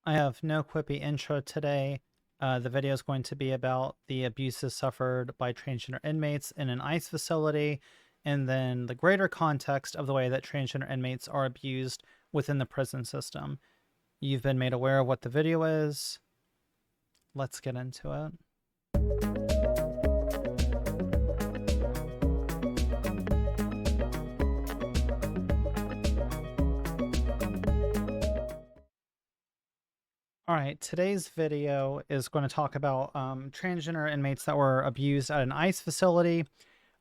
I have no quippy intro today. The video is going to be about the abuses suffered by transgender inmates in an ICE facility, and then the greater context of the way that transgender inmates are abused within the prison system. You've been made aware of what the video is. Let's get into it. All right, today's video is going to talk about transgender inmates that were abused at an ICE facility.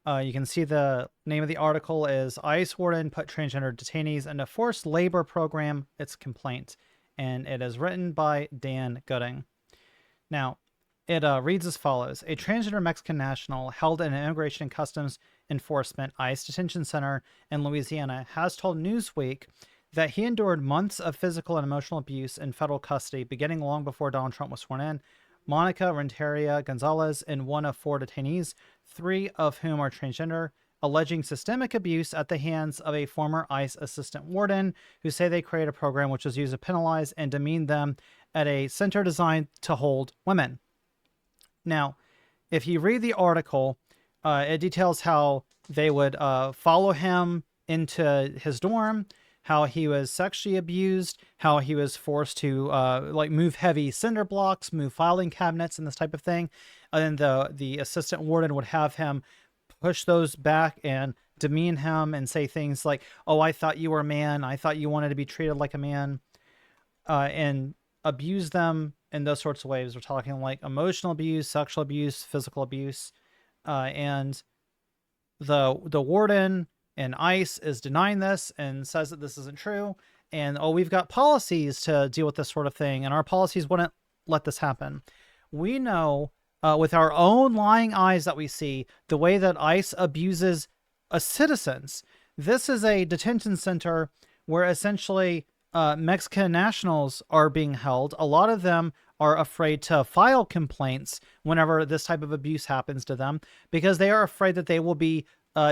You can see the name of the article is ICE Warden Put Transgender Detainees in a Forced Labor Program, Its Complaint. And it is written by Dan Gooding. Now, it reads as follows. A transgender Mexican national held in an Immigration and Customs Enforcement ICE detention center in Louisiana has told Newsweek that he endured months of physical and emotional abuse in federal custody beginning long before Donald Trump was sworn in. Monica Renteria Gonzalez and one of 4 detainees, 3 of whom are transgender, alleging systemic abuse at the hands of a former ICE assistant warden who say they created a program which was used to penalize and demean them at a center designed to hold women. Now, if you read the article, it details how they would follow him into his dorm, how he was sexually abused, how he was forced to like move heavy cinder blocks, move filing cabinets, and this type of thing. And then the assistant warden would have him push those back and demean him and say things like, "Oh, I thought you were a man. I thought you wanted to be treated like a man," and abuse them in those sorts of ways. We're talking like emotional abuse, sexual abuse, physical abuse, and the warden and ICE is denying this and says that this isn't true. And we've got policies to deal with this sort of thing, and our policies wouldn't let this happen. We know with our own lying eyes that we see the way that ICE abuses citizens. This is a detention center where essentially Mexican nationals are being held. A lot of them are afraid to file complaints whenever this type of abuse happens to them because they are afraid that they will be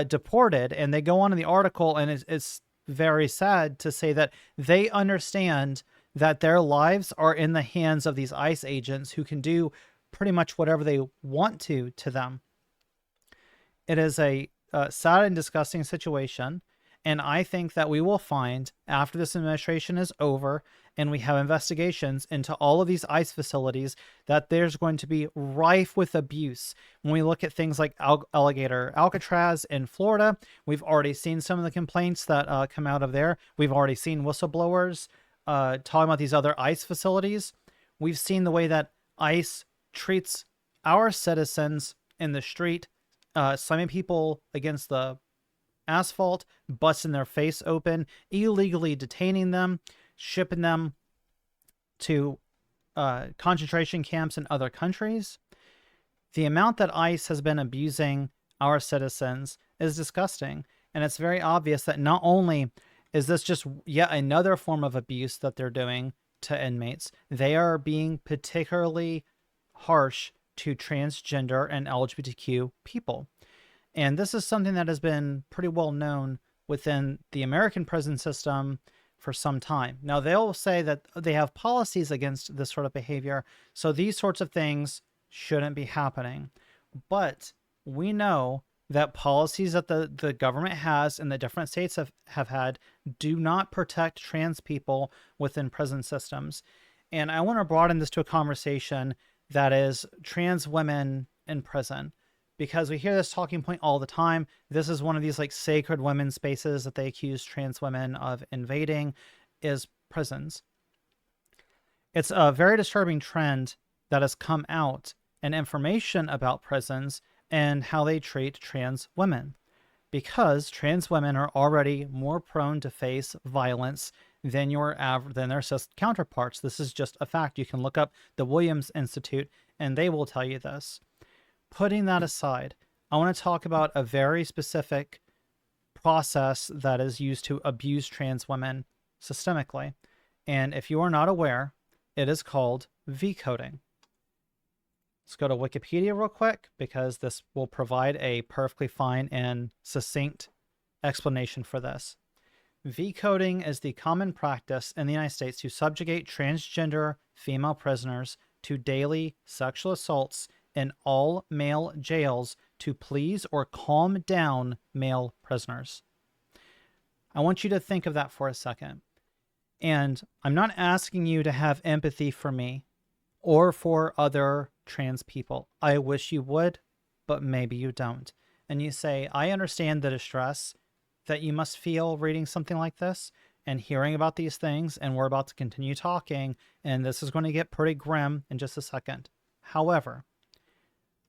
deported. And they go on in the article, and it's very sad to say that they understand that their lives are in the hands of these ICE agents who can do pretty much whatever they want to them. It is a sad and disgusting situation. And I think that we will find after this administration is over and we have investigations into all of these ICE facilities that there's going to be rife with abuse. When we look at things like Alligator Alcatraz in Florida, we've already seen some of the complaints that come out of there. We've already seen whistleblowers talking about these other ICE facilities. We've seen the way that ICE treats our citizens in the street, slamming people against the asphalt, busting their face open, illegally detaining them, shipping them to concentration camps in other countries. The amount that ICE has been abusing our citizens is disgusting. And it's very obvious that not only is this just yet another form of abuse that they're doing to inmates, they are being particularly harsh to transgender and LGBTQ people. And this is something that has been pretty well known within the American prison system for some time. Now, they'll say that they have policies against this sort of behavior, so these sorts of things shouldn't be happening. But we know that policies that the government has and the different states have had do not protect trans people within prison systems. And I want to broaden this to a conversation that is trans women in prison, because we hear this talking point all the time. This is one of these like sacred women's spaces that they accuse trans women of invading, is prisons. It's a very disturbing trend that has come out in information about prisons and how they treat trans women, because trans women are already more prone to face violence than their cis counterparts. This is just a fact. You can look up the Williams Institute and they will tell you this. Putting that aside, I want to talk about a very specific process that is used to abuse trans women systemically. And if you are not aware, it is called V-coding. Let's go to Wikipedia real quick, because this will provide a perfectly fine and succinct explanation for this. V-coding is the common practice in the United States to subjugate transgender female prisoners to daily sexual assaults in all male jails to please or calm down male prisoners. I want you to think of that for a second. And I'm not asking you to have empathy for me or for other trans people. I wish you would, but maybe you don't. And you say, I understand the distress that you must feel reading something like this and hearing about these things, and we're about to continue talking, and this is going to get pretty grim in just a second. However,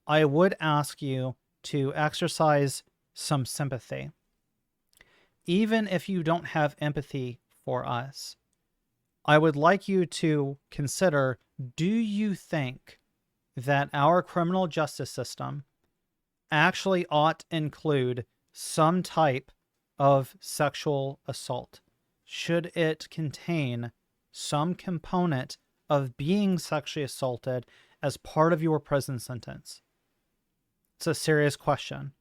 I would ask you to exercise some sympathy. Even if you don't have empathy for us, I would like you to consider, do you think that our criminal justice system actually ought to include some type of sexual assault? Should it contain some component of being sexually assaulted as part of your prison sentence? It's a serious question,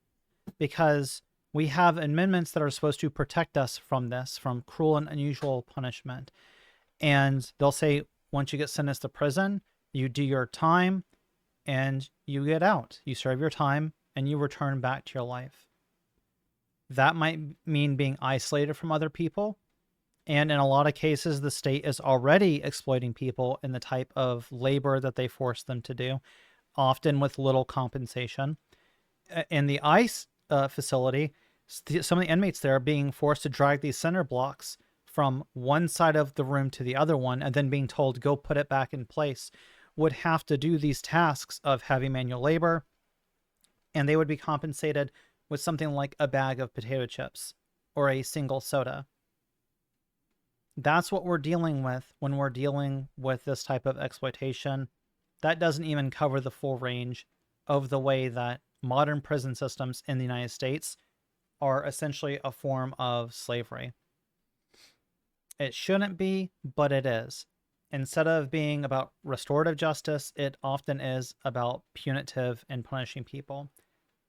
because we have amendments that are supposed to protect us from this, from cruel and unusual punishment. And they'll say, once you get sentenced to prison, you do your time and you get out. You serve your time and you return back to your life. That might mean being isolated from other people. And in a lot of cases, the state is already exploiting people in the type of labor that they force them to do, often with little compensation. In the ICE facility, some of the inmates there are being forced to drag these center blocks from one side of the room to the other one, and then being told to go put it back in place, would have to do these tasks of heavy manual labor, and they would be compensated with something like a bag of potato chips or a single soda. That's what we're dealing with when we're dealing with this type of exploitation. That doesn't even cover the full range of the way that modern prison systems in the United States are essentially a form of slavery. It shouldn't be, but it is. Instead of being about restorative justice, it often is about punitive and punishing people.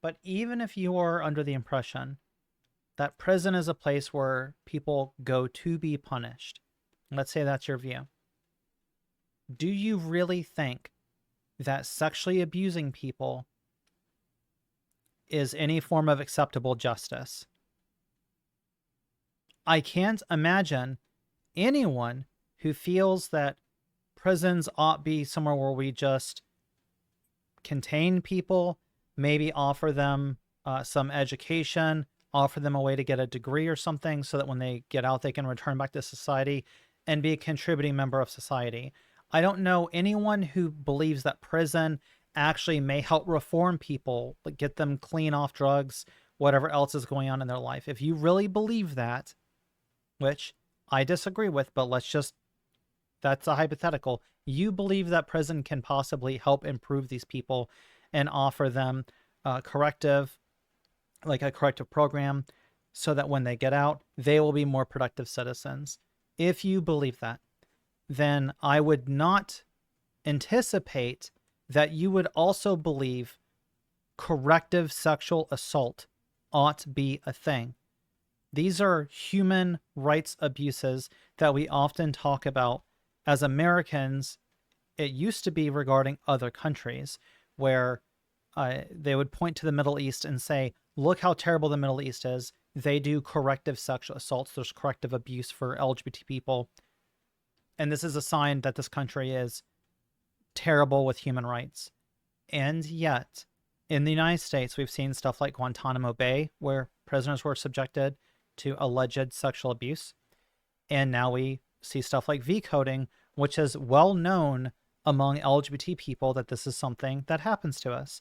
But even if you are under the impression that prison is a place where people go to be punished, let's say that's your view, do you really think that sexually abusing people is any form of acceptable justice? I can't imagine anyone who feels that prisons ought be somewhere where we just contain people, maybe offer them some education, offer them a way to get a degree or something so that when they get out, they can return back to society and be a contributing member of society. I don't know anyone who believes that prison actually may help reform people, like get them clean off drugs, whatever else is going on in their life. If you really believe that, which I disagree with, but that's a hypothetical. You believe that prison can possibly help improve these people and offer them a corrective program so that when they get out, they will be more productive citizens. If you believe that, then I would not anticipate that you would also believe corrective sexual assault ought to be a thing. These are human rights abuses that we often talk about as Americans. It used to be regarding other countries where they would point to the Middle East and say, look how terrible the Middle East is. They do corrective sexual assaults. There's corrective abuse for LGBT people. And this is a sign that this country is terrible with human rights. And yet, in the United States, we've seen stuff like Guantanamo Bay, where prisoners were subjected to alleged sexual abuse. And now we see stuff like V-coding, which is well known among LGBT people that this is something that happens to us.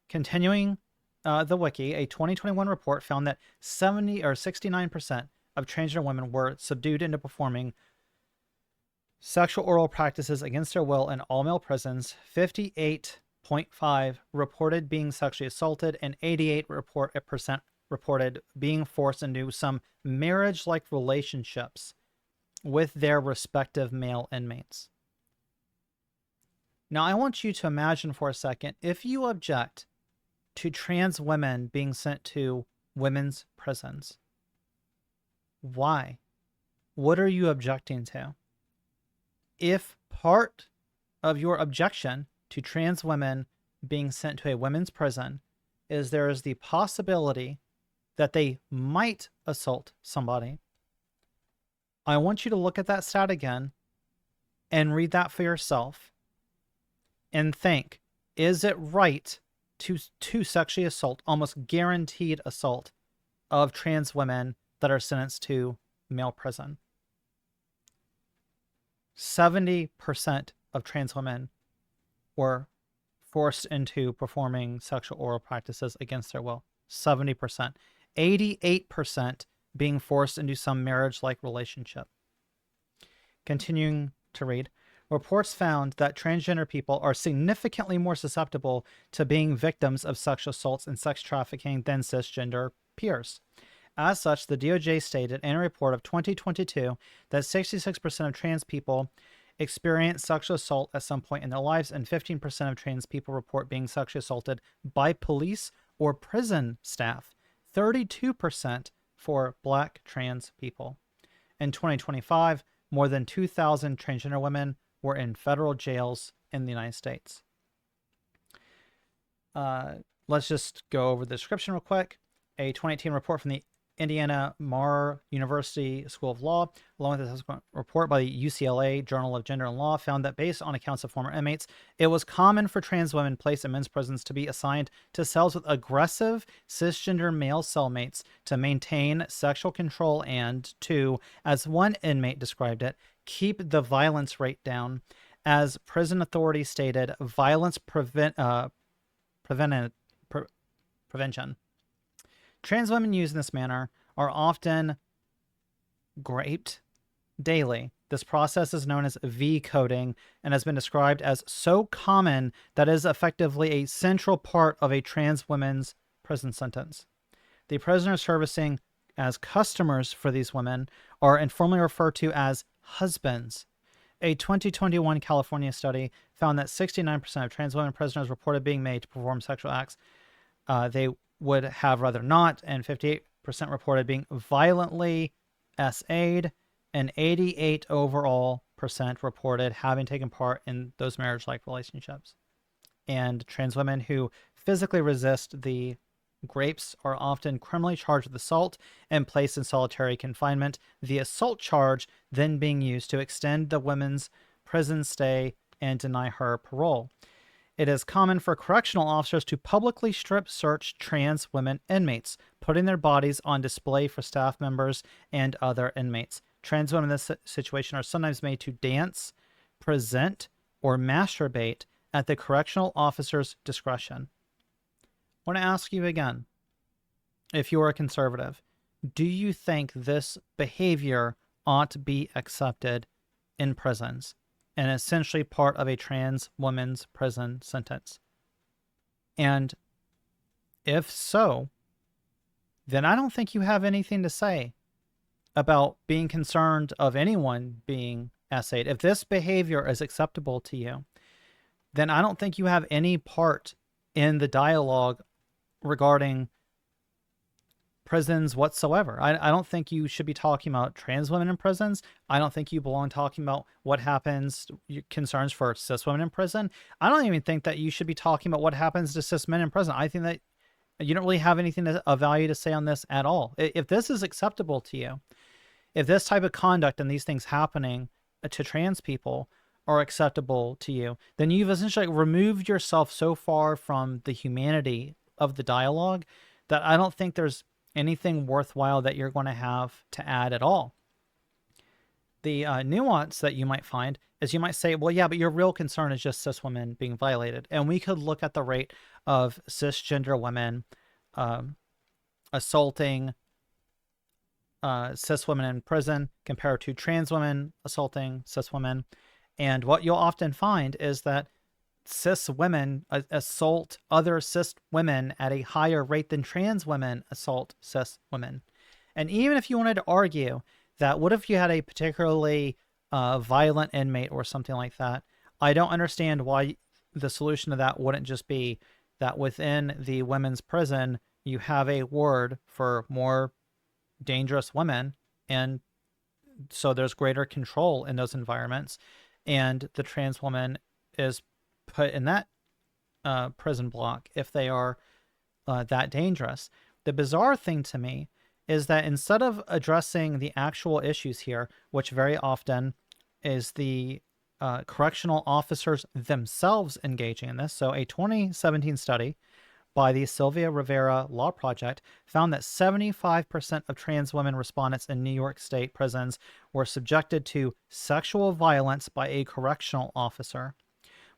Continuing the wiki, a 2021 report found that 69% of transgender women were subdued into performing sexual oral practices against their will in all male prisons. 58.5% reported being sexually assaulted, and 88% reported being forced into some marriage-like relationships with their respective male inmates. Now, I want you to imagine for a second, if you object to trans women being sent to women's prisons, Why? What are you objecting to? If part of your objection to trans women being sent to a women's prison is there is the possibility that they might assault somebody, I want you to look at that stat again and read that for yourself and think, is it right to sexually assault, almost guaranteed assault, of trans women that are sentenced to male prison? 70% of trans women were forced into performing sexual oral practices against their will. 70%. 88% being forced into some marriage-like relationship. Continuing to read, reports found that transgender people are significantly more susceptible to being victims of sexual assaults and sex trafficking than cisgender peers. As such, the DOJ stated in a report of 2022 that 66% of trans people experience sexual assault at some point in their lives, and 15% of trans people report being sexually assaulted by police or prison staff. 32% for Black trans people. In 2025, more than 2,000 transgender women were in federal jails in the United States. Let's just go over the description real quick. A 2018 report from the Indiana Marr University School of Law, along with a subsequent report by the UCLA Journal of Gender and Law, found that based on accounts of former inmates, it was common for trans women placed in men's prisons to be assigned to cells with aggressive cisgender male cellmates to maintain sexual control and to, as one inmate described it, keep the violence rate down. As prison authorities stated, violence prevention. Trans women used in this manner are often raped daily. This process is known as V-coding and has been described as so common that it is effectively a central part of a trans woman's prison sentence. The prisoners servicing as customers for these women are informally referred to as husbands. A 2021 California study found that 69% of trans women prisoners reported being made to perform sexual acts they would have rather not, and 58% reported being violently SA'd, and 88% overall reported having taken part in those marriage-like relationships. And trans women who physically resist the rapes are often criminally charged with assault and placed in solitary confinement, the assault charge then being used to extend the woman's prison stay and deny her parole. It is common for correctional officers to publicly strip search trans women inmates, putting their bodies on display for staff members and other inmates. Trans women in this situation are sometimes made to dance, present, or masturbate at the correctional officer's discretion. I want to ask you again, if you are a conservative, do you think this behavior ought to be accepted in prisons and essentially part of a trans woman's prison sentence? And if so, then I don't think you have anything to say about being concerned of anyone being SA'd. If this behavior is acceptable to you, then I don't think you have any part in the dialogue regarding prisons whatsoever. I don't think you should be talking about trans women in prisons. I don't think you belong talking about what happens, concerns for cis women in prison. I don't even think that you should be talking about what happens to cis men in prison. I think that you don't really have anything of value to say on this at all. If this is acceptable to you, if this type of conduct and these things happening to trans people are acceptable to you, then you've essentially removed yourself so far from the humanity of the dialogue that I don't think there's anything worthwhile that you're going to have to add at all. The nuance that you might find is you might say, well, yeah, but your real concern is just cis women being violated. And we could look at the rate of cisgender women assaulting cis women in prison compared to trans women assaulting cis women. And what you'll often find is that cis women assault other cis women at a higher rate than trans women assault cis women. And even if you wanted to argue that, what if you had a particularly violent inmate or something like that, I don't understand why the solution to that wouldn't just be that within the women's prison, you have a ward for more dangerous women And so there's greater control in those environments. And the trans woman is put in that prison block if they are that dangerous. The bizarre thing to me is that instead of addressing the actual issues here, which very often is the correctional officers themselves engaging in this. So a 2017 study by the Sylvia Rivera Law Project found that 75% of trans women respondents in New York State prisons were subjected to sexual violence by a correctional officer,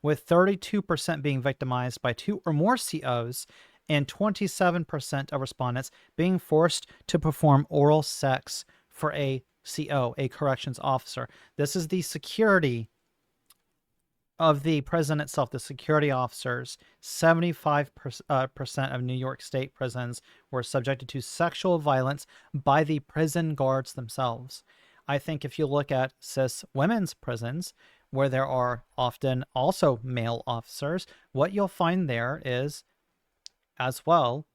with 32% being victimized by 2 or more COs and 27% of respondents being forced to perform oral sex for a CO, a corrections officer. This is the security of the prison itself, the security officers. 75% of New York State prisons were subjected to sexual violence by the prison guards themselves. I think if you look at cis women's prisons, where there are often also male officers, what you'll find there is, as well,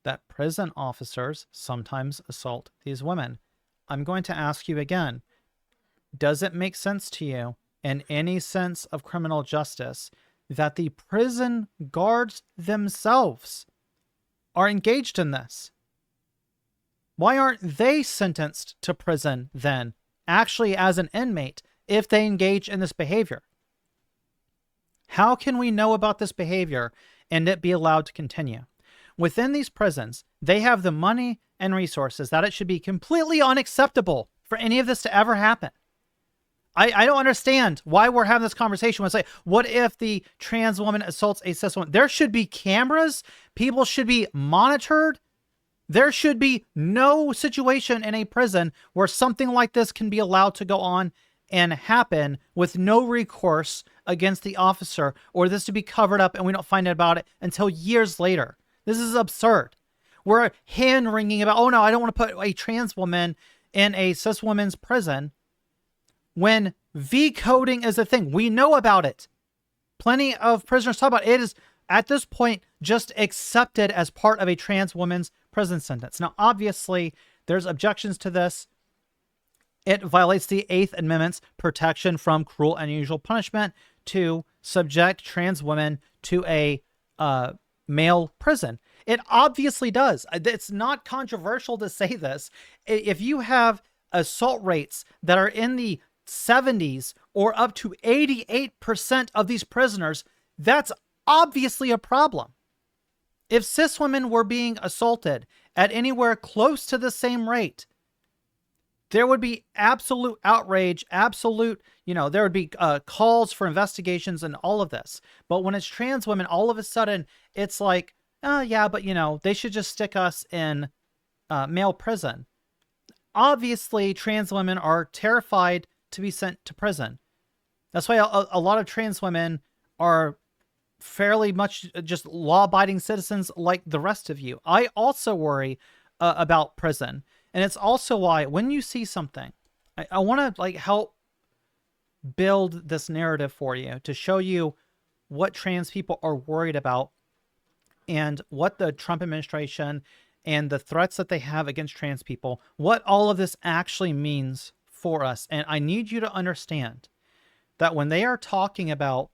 that prison officers sometimes assault these women. I'm going to ask you again, does it make sense to you, in any sense of criminal justice, that the prison guards themselves are engaged in this? Why aren't they sentenced to prison then, actually as an inmate, if they engage in this behavior? How can we know about this behavior and it be allowed to continue? Within these prisons, they have the money and resources that it should be completely unacceptable for any of this to ever happen. I don't understand why we're having this conversation. When it's like, what if the trans woman assaults a cis woman? There should be cameras. People should be monitored. There should be no situation in a prison where something like this can be allowed to go on and happen with no recourse against the officer, or this to be covered up and we don't find out about it until years later. This is absurd. We're hand-wringing about, oh no, I don't want to put a trans woman in a cis woman's prison, when V-coding is a thing. We know about it. Plenty of prisoners talk about it. It is, at this point, just accepted as part of a trans woman's prison sentence. Now, obviously, there's objections to this. It violates the 8th Amendment's protection from cruel and unusual punishment to subject trans women to a male prison. It obviously does. It's not controversial to say this. If you have assault rates that are in the 70s or up to 88% of these prisoners, that's obviously a problem. If cis women were being assaulted at anywhere close to the same rate, there would be absolute outrage, there would be calls for investigations and all of this. But when it's trans women, all of a sudden it's like, oh yeah, but they should just stick us in male prison. Obviously, trans women are terrified to be sent to prison. That's why a lot of trans women are fairly much just law-abiding citizens like the rest of you. I also worry about prison. And it's also why when you see something, I want to help build this narrative for you to show you what trans people are worried about and what the Trump administration and the threats that they have against trans people, what all of this actually means for us. And I need you to understand that when they are talking about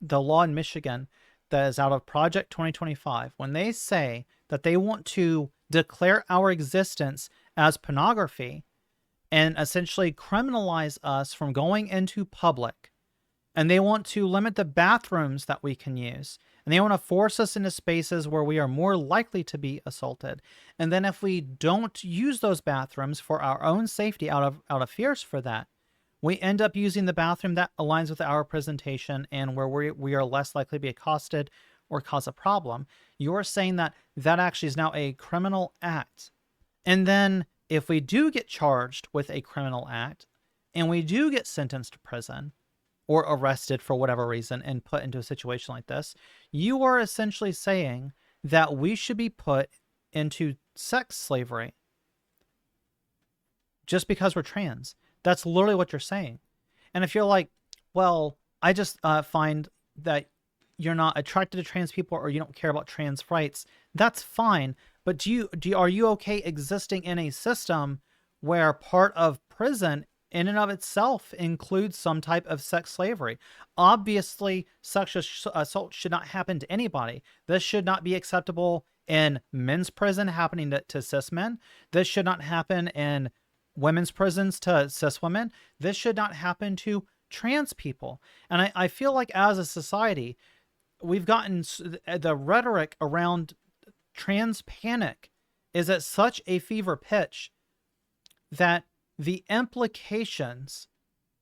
the law in Michigan that is out of Project 2025, when they say that they want to declare our existence as pornography and essentially criminalize us from going into public, and they want to limit the bathrooms that we can use, and they want to force us into spaces where we are more likely to be assaulted. And then if we don't use those bathrooms for our own safety out of fears for that, we end up using the bathroom that aligns with our presentation and where we are less likely to be accosted or cause a problem. You're saying that that actually is now a criminal act. And then if we do get charged with a criminal act and we do get sentenced to prison or arrested for whatever reason and put into a situation like this, you are essentially saying that we should be put into sex slavery just because we're trans. That's literally what you're saying. And if you're like, well, I just find that you're not attracted to trans people or you don't care about trans rights, that's fine. But are you okay existing in a system where part of prison in and of itself includes some type of sex slavery. Obviously, sexual assault should not happen to anybody. This should not be acceptable in men's prison happening to cis men. This should not happen in women's prisons to cis women. This should not happen to trans people. And I feel like as a society, we've gotten the rhetoric around trans panic is at such a fever pitch that the implications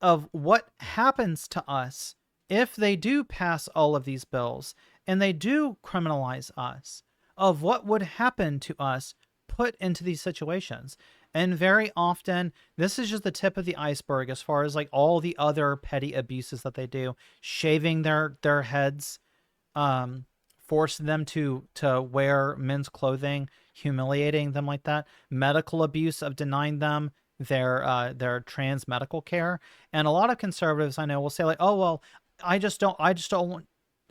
of what happens to us if they do pass all of these bills and they do criminalize us, of what would happen to us put into these situations. And very often, this is just the tip of the iceberg as far as like all the other petty abuses that they do, shaving their heads, forcing them to wear men's clothing, humiliating them like that, medical abuse of denying them their trans medical care. And a lot of conservatives I know will say like, oh, well, I just don't want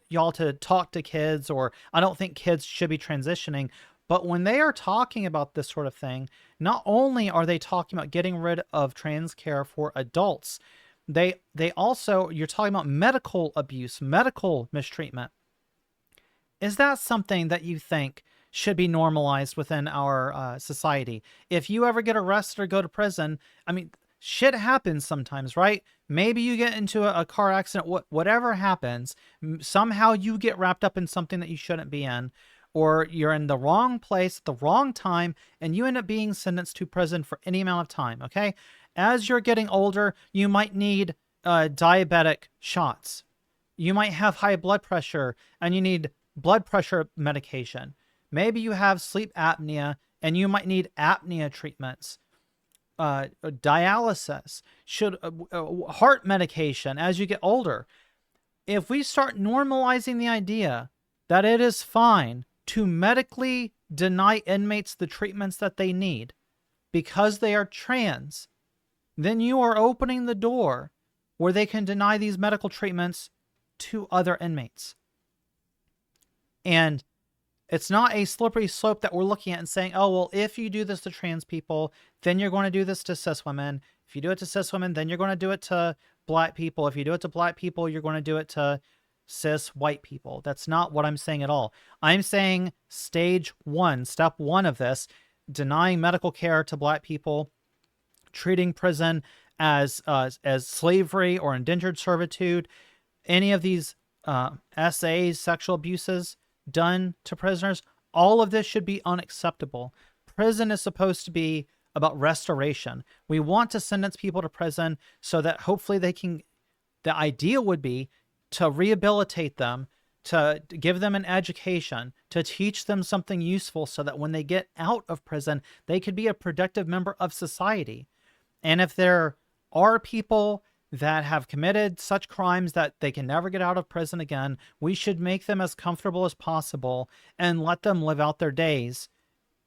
y'all to talk to kids, or I don't think kids should be transitioning. But when they are talking about this sort of thing, not only are they talking about getting rid of trans care for adults, they also, you're talking about medical abuse, medical mistreatment. Is that something that you think should be normalized within our society? If you ever get arrested or go to prison, I mean, shit happens sometimes, right? Maybe you get into a car accident, whatever happens, somehow you get wrapped up in something that you shouldn't be in, or you're in the wrong place at the wrong time, and you end up being sentenced to prison for any amount of time, okay? As you're getting older, you might need diabetic shots. You might have high blood pressure, and you need blood pressure medication. Maybe you have sleep apnea, and you might need apnea treatments. Dialysis, heart medication as you get older. If we start normalizing the idea that it is fine to medically deny inmates the treatments that they need because they are trans, then you are opening the door where they can deny these medical treatments to other inmates. And it's not a slippery slope that we're looking at and saying, oh, well, if you do this to trans people, then you're going to do this to cis women. If you do it to cis women, then you're going to do it to black people. If you do it to black people, you're going to do it to cis white people. That's not what I'm saying at all. I'm saying stage one, step one of this, denying medical care to black people, treating prison as slavery or indentured servitude, any of these SAs, sexual abuses done to prisoners, all of this should be unacceptable. Prison is supposed to be about restoration. We want to sentence people to prison so that hopefully they can, the idea would be to rehabilitate them, to give them an education, to teach them something useful so that when they get out of prison, they could be a productive member of society. And if there are people that have committed such crimes that they can never get out of prison again, we should make them as comfortable as possible and let them live out their days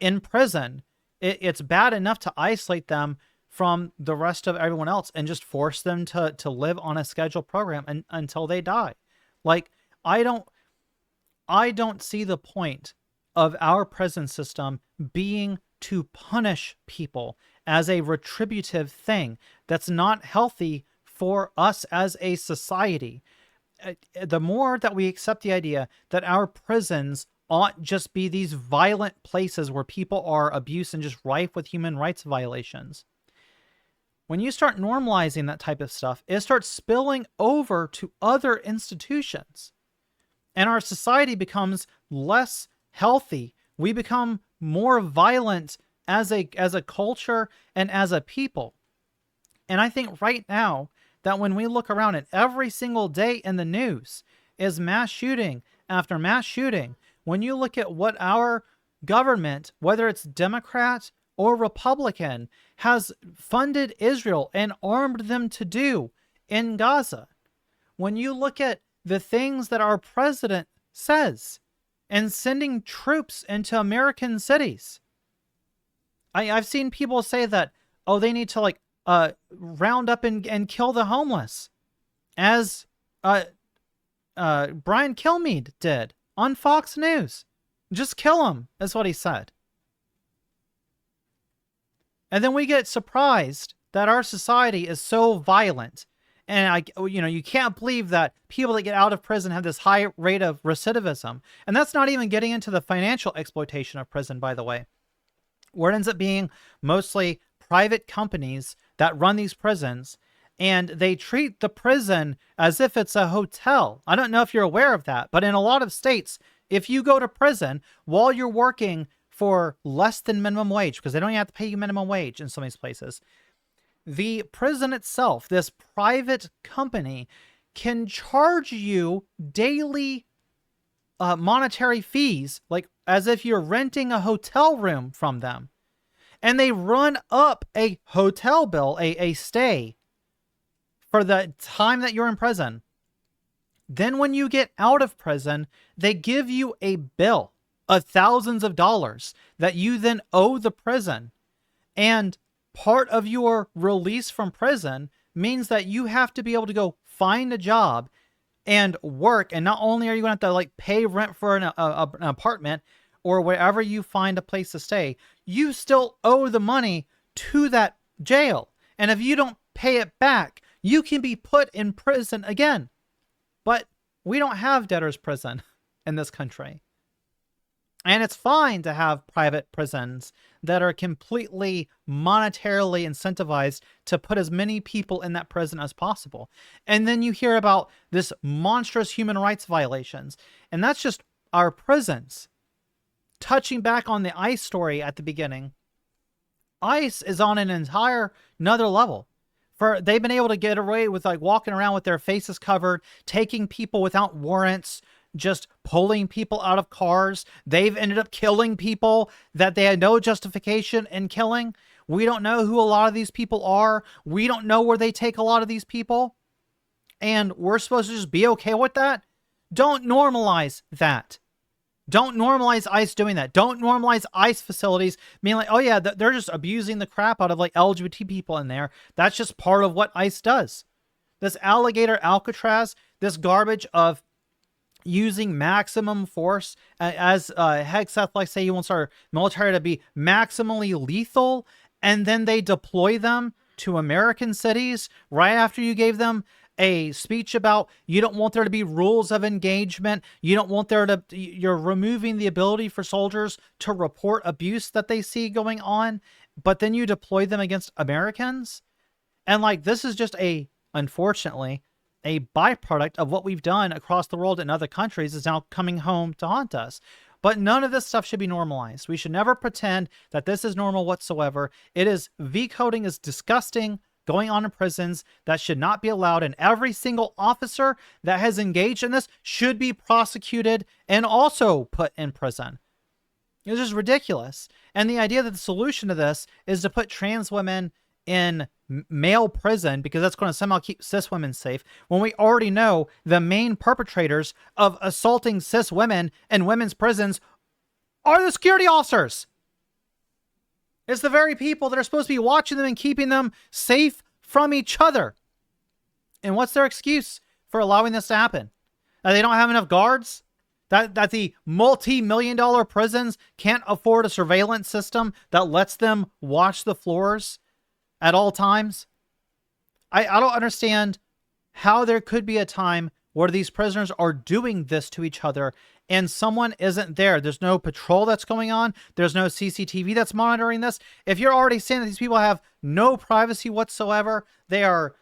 in prison. It's bad enough to isolate them from the rest of everyone else and just force them to live on a scheduled program until they die. Like, I don't see the point of our prison system being to punish people as a retributive thing. That's not healthy for us as a society. The more that we accept the idea that our prisons ought just be these violent places where people are abused and just rife with human rights violations, when you start normalizing that type of stuff, it starts spilling over to other institutions. And our society becomes less healthy. We become more violent as a culture and as a people. And I think right now that when we look around at every single day in the news is mass shooting after mass shooting, when you look at what our government, whether it's Democrat or Republican, has funded Israel and armed them to do in Gaza, when you look at the things that our president says and sending troops into American cities, I've seen people say that, oh, they need to round up and kill the homeless, as Brian Kilmeade did on Fox News. Just kill them, is what he said. And then we get surprised that our society is so violent. And you can't believe that people that get out of prison have this high rate of recidivism. And that's not even getting into the financial exploitation of prison, by the way, where it ends up being mostly private companies that run these prisons, and they treat the prison as if it's a hotel. I don't know if you're aware of that, but in a lot of states, if you go to prison while you're working for less than minimum wage, because they don't even have to pay you minimum wage in some of these places, the prison itself, this private company, can charge you daily monetary fees, like as if you're renting a hotel room from them. And they run up a hotel bill, a stay, for the time that you're in prison. Then when you get out of prison, they give you a bill of thousands of dollars that you then owe the prison. And part of your release from prison means that you have to be able to go find a job and work. And not only are you going to have to like pay rent for an apartment or wherever you find a place to stay, you still owe the money to that jail. And if you don't pay it back, you can be put in prison again. But we don't have debtor's prison in this country. And it's fine to have private prisons that are completely monetarily incentivized to put as many people in that prison as possible. And then you hear about this monstrous human rights violations. And that's just our prisons. Touching back on the ICE story at the beginning, ICE is on an entire another level. They've been able to get away with like walking around with their faces covered, taking people without warrants, just pulling people out of cars. They've ended up killing people that they had no justification in killing. We don't know who a lot of these people are. We don't know where they take a lot of these people. And we're supposed to just be okay with that? Don't normalize that. Don't normalize ICE doing that. Don't normalize ICE facilities being like, oh yeah, they're just abusing the crap out of like LGBT people in there. That's just part of what ICE does. This alligator Alcatraz, this garbage of using maximum force, as Hegseth likes to say, he wants our military to be maximally lethal, and then they deploy them to American cities right after you gave them a speech about you don't want there to be rules of engagement. You don't want there to, you're removing the ability for soldiers to report abuse that they see going on, but then you deploy them against Americans. And like, this is just unfortunately, a byproduct of what we've done across the world in other countries is now coming home to haunt us. But none of this stuff should be normalized. We should never pretend that this is normal whatsoever. V-coding is disgusting going on in prisons. That should not be allowed. And every single officer that has engaged in this should be prosecuted and also put in prison. It's just ridiculous. And the idea that the solution to this is to put trans women in male prison because that's going to somehow keep cis women safe, when we already know the main perpetrators of assaulting cis women in women's prisons are the security officers. It's the very people that are supposed to be watching them and keeping them safe from each other. And what's their excuse for allowing this to happen? That they don't have enough guards? That the multi-million-dollar prisons can't afford a surveillance system that lets them watch the floors at all times? I don't understand how there could be a time where these prisoners are doing this to each other and someone isn't there. There's no patrol that's going on. There's no CCTV that's monitoring this. If you're already saying that these people have no privacy whatsoever, they are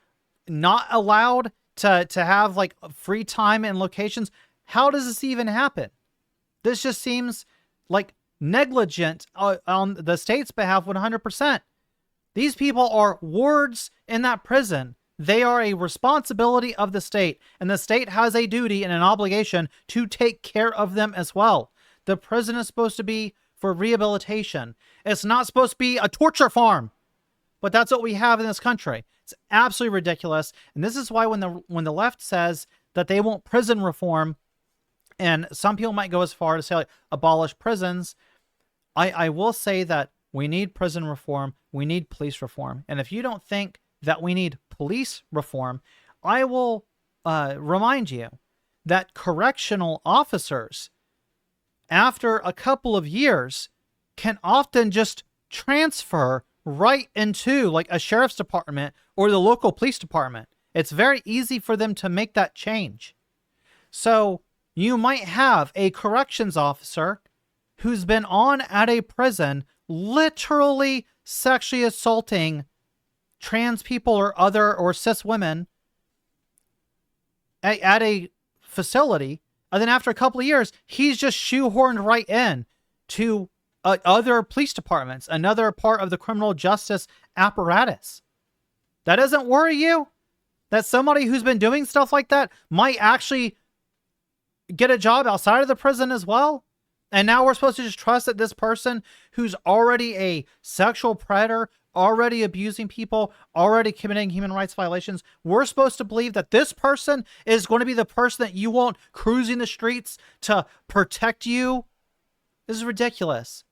not allowed to have like free time and locations, how does this even happen? This just seems like negligent on the state's behalf 100%. These people are wards in that prison. They are a responsibility of the state, and the state has a duty and an obligation to take care of them as well. The prison is supposed to be for rehabilitation. It's not supposed to be a torture farm, but that's what we have in this country. It's absolutely ridiculous, and this is why when the left says that they want prison reform, and some people might go as far to say like abolish prisons, I will say that we need prison reform. We need police reform. And if you don't think that we need police reform, I will remind you that correctional officers, after a couple of years, can often just transfer right into like a sheriff's department or the local police department. It's very easy for them to make that change. So you might have a corrections officer who's been on at a prison literally sexually assaulting trans people or cis women at a facility, and then after a couple of years, he's just shoehorned right in to other police departments, another part of the criminal justice apparatus. That doesn't worry you? That somebody who's been doing stuff like that might actually get a job outside of the prison as well? And now we're supposed to just trust that this person who's already a sexual predator, already abusing people, already committing human rights violations, we're supposed to believe that this person is going to be the person that you want cruising the streets to protect you? This is ridiculous.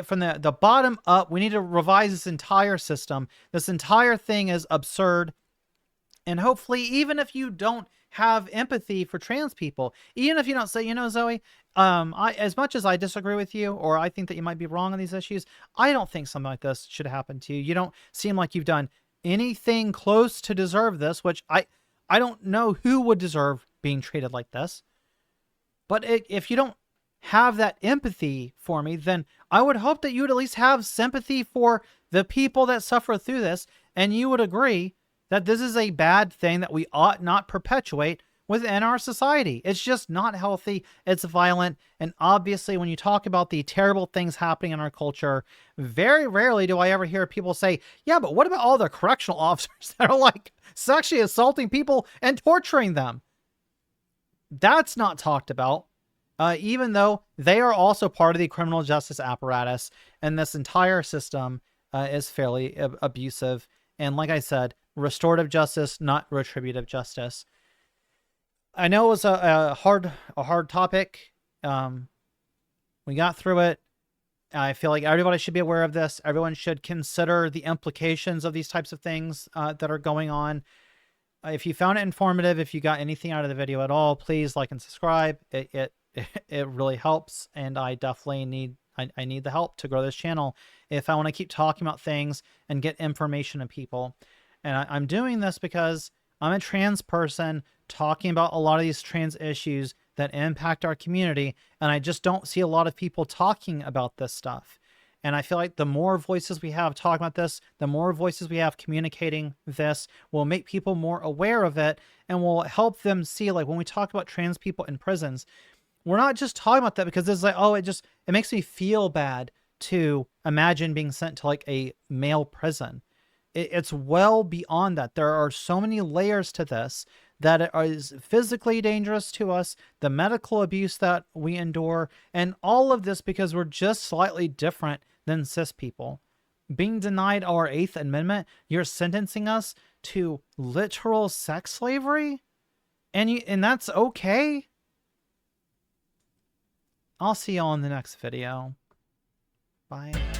From the bottom up, we need to revise this entire system. This entire thing is absurd. And hopefully, even if you don't have empathy for trans people, even if you don't say, you know, Zoe, as much as I disagree with you, or I think that you might be wrong on these issues, I don't think something like this should happen to you. You don't seem like you've done anything close to deserve this, which I don't know who would deserve being treated like this. But if you don't have that empathy for me, then I would hope that you would at least have sympathy for the people that suffer through this, and you would agree that this is a bad thing that we ought not perpetuate within our society. It's just not healthy. It's violent. And obviously, when you talk about the terrible things happening in our culture, very rarely do I ever hear people say, yeah, but what about all the correctional officers that are like sexually assaulting people and torturing them? That's not talked about. Even though they are also part of the criminal justice apparatus, and this entire system is fairly abusive. And like I said, restorative justice, not retributive justice. I know it was a hard topic. We got through it. I feel like everybody should be aware of this. Everyone should consider the implications of these types of things that are going on. If you found it informative, if you got anything out of the video at all, please like and subscribe. It really helps, and I definitely need I need the help to grow this channel if I want to keep talking about things and get information to people. And I'm doing this because I'm a trans person talking about a lot of these trans issues that impact our community, and I just don't see a lot of people talking about this stuff. And I feel like the more voices we have talking about this, the more voices we have communicating this will make people more aware of it, and will help them see, like, when we talk about trans people in prisons, we're not just talking about that because it's like, oh, it makes me feel bad to imagine being sent to like a male prison. It's well beyond that. There are so many layers to this that is physically dangerous to us, the medical abuse that we endure, and all of this because we're just slightly different than cis people. Being denied our 8th Amendment, you're sentencing us to literal sex slavery? And that's okay? I'll see y'all in the next video. Bye.